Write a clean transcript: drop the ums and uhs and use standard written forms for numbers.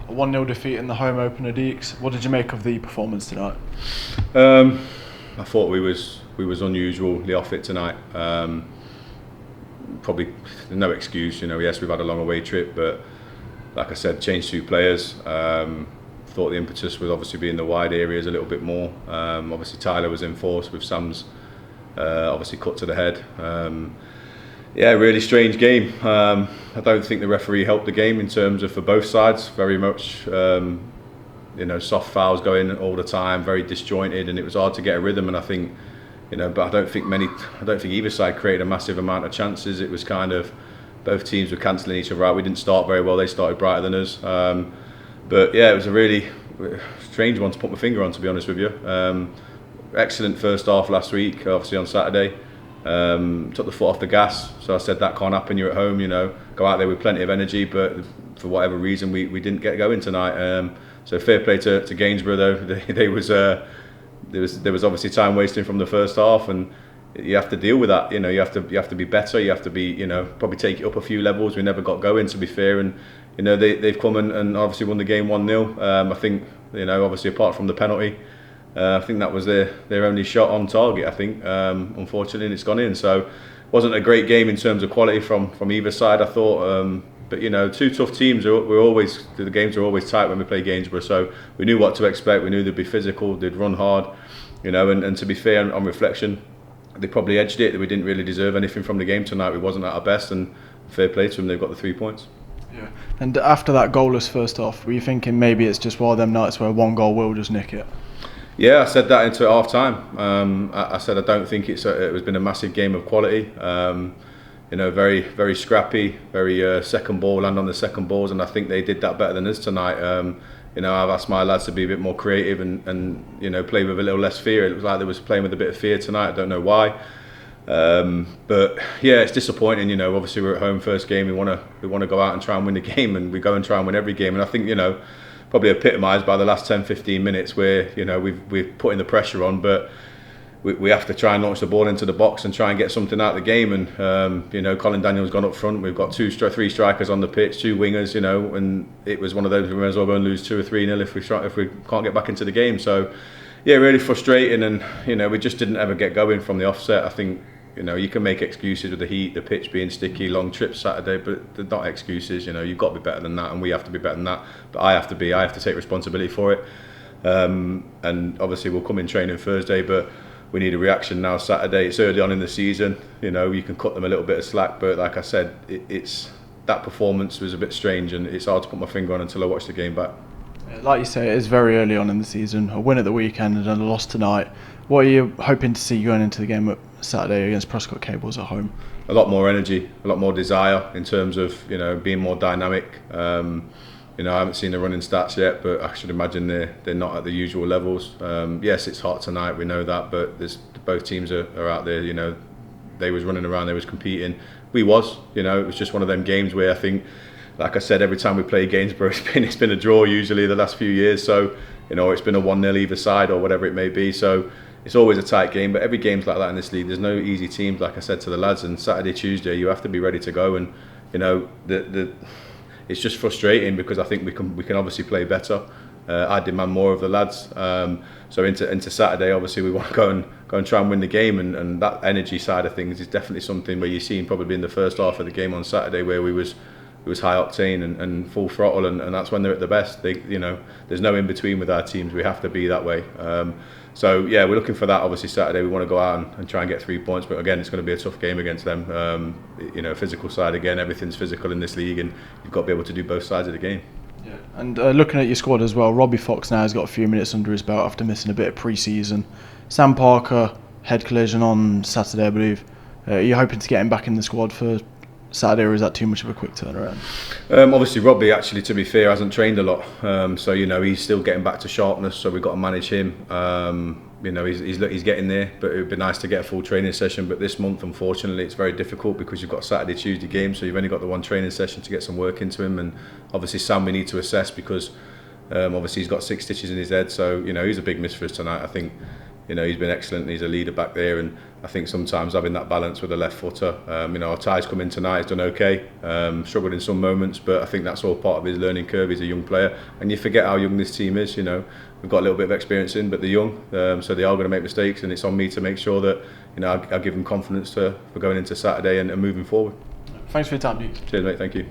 A 1-0 defeat in the home opener, Deeks. What did you make of the performance tonight? I thought we was unusually off it tonight. Probably no excuse, yes, we've had a long away trip, but like I said, changed 2 players. Thought the impetus would obviously be in the wide areas a little bit more. Obviously Tyler was in force with Sam's obviously cut to the head. Really strange game. I don't think the referee helped the game in terms of for both sides. Very much, soft fouls going all the time, very disjointed, and it was hard to get a rhythm. And I think, but I don't think either side created a massive amount of chances. It was kind of both teams were cancelling each other out. We didn't start very well. They started brighter than us. But yeah, it was a really strange one to put my finger on, to be honest with you. Excellent first half last week, obviously on Saturday. Took the foot off the gas, so I said that can't happen. You're at home, go out there with plenty of energy, but for whatever reason we didn't get going tonight. So fair play to Gainsborough though. There was obviously time wasting from the first half, and you have to deal with that. You have to be better. You have to be probably take it up a few levels. We never got going, to be fair, and they've come and obviously won the game 1-0. I think obviously apart from the penalty. I think that was their only shot on target, I think, unfortunately, and it's gone in. So it wasn't a great game in terms of quality from either side, I thought. But 2 tough teams. The games are always tight when we play Gainsborough, so we knew what to expect. We knew they'd be physical, they'd run hard, and to be fair, on reflection, they probably edged it. We didn't really deserve anything from the game tonight. We wasn't at our best, and fair play to them, they've got the 3 points. Yeah. And after that goalless first half, were you thinking maybe it's just one of them nights where 1 goal will just nick it? Yeah, I said that into half time. I said I don't think it was been a massive game of quality. Very very scrappy, very second ball, land on the second balls, and I think they did that better than us tonight. I've asked my lads to be a bit more creative and play with a little less fear. It was like they was playing with a bit of fear tonight. I don't know why. But yeah, it's disappointing. Obviously we're at home, first game. We want to go out and try and win the game, and we go and try and win every game. And I think probably epitomised by the last 10-15 minutes where we're putting the pressure on, but we have to try and launch the ball into the box and try and get something out of the game. And Colin Daniels gone up front. We've got 3 strikers on the pitch, 2 wingers. And it was one of those we may as well go and lose 2 or 3-0 if we can't get back into the game. So yeah, really frustrating, and we just didn't ever get going from the offset. I think you can make excuses with the heat, the pitch being sticky, long trips Saturday, but they're not excuses. You've got to be better than that, and we have to be better than that. But I have to take responsibility for it. And obviously we'll come in training Thursday, but we need a reaction now Saturday. It's early on in the season. You can cut them a little bit of slack, but like I said, it's that performance was a bit strange, and it's hard to put my finger on until I watch the game back. Like you say, it is very early on in the season. A win at the weekend and a loss tonight. What are you hoping to see going into the game at Saturday against Prescott Cables at home? A lot more energy, a lot more desire in terms of being more dynamic. I haven't seen the running stats yet, but I should imagine they're not at the usual levels. Yes, it's hot tonight, we know that, but both teams are out there. They was running around, they was competing. It was just one of them games where I think, like I said, every time we play Gainsborough, it's been a draw usually the last few years. So it's been a 1-0 either side or whatever it may be. So it's always a tight game, but every game's like that in this league. There's no easy teams, like I said to the lads. And Saturday, Tuesday, you have to be ready to go. And it's just frustrating because I think we can obviously play better. I demand more of the lads. So into Saturday, obviously we want to go and try and win the game, and that energy side of things is definitely something where you've seen probably in the first half of the game on Saturday where it was high octane and full throttle, and that's when they're at the best. There's no in between with our teams. We have to be that way. So yeah, we're looking for that. Obviously Saturday we want to go out and try and get 3 points, but again it's going to be a tough game against them. Physical side again. Everything's physical in this league, and you've got to be able to do both sides of the game. Yeah. And looking at your squad as well, Robbie Fox now has got a few minutes under his belt after missing a bit of pre-season. Sam Parker, head collision on Saturday, I believe. Are you hoping to get him back in the squad for Saturday, or is that too much of a quick turnaround? Obviously Robbie, actually, to be fair, hasn't trained a lot, so he's still getting back to sharpness, so we've got to manage him. He's getting there, but it would be nice to get a full training session, but this month unfortunately it's very difficult because you've got Saturday, Tuesday games, so you've only got the one training session to get some work into him. And obviously Sam we need to assess because obviously he's got 6 stitches in his head, so he's a big miss for us tonight. I think he's been excellent. He's a leader back there, and I think sometimes having that balance with a left footer. Our Ty's come in tonight. He's done okay. Struggled in some moments, but I think that's all part of his learning curve. He's a young player, and you forget how young this team is. We've got a little bit of experience in, but they're young, so they are going to make mistakes, and it's on me to make sure that I give them confidence for going into Saturday and moving forward. Thanks for your time, Duke. Cheers, mate. Thank you.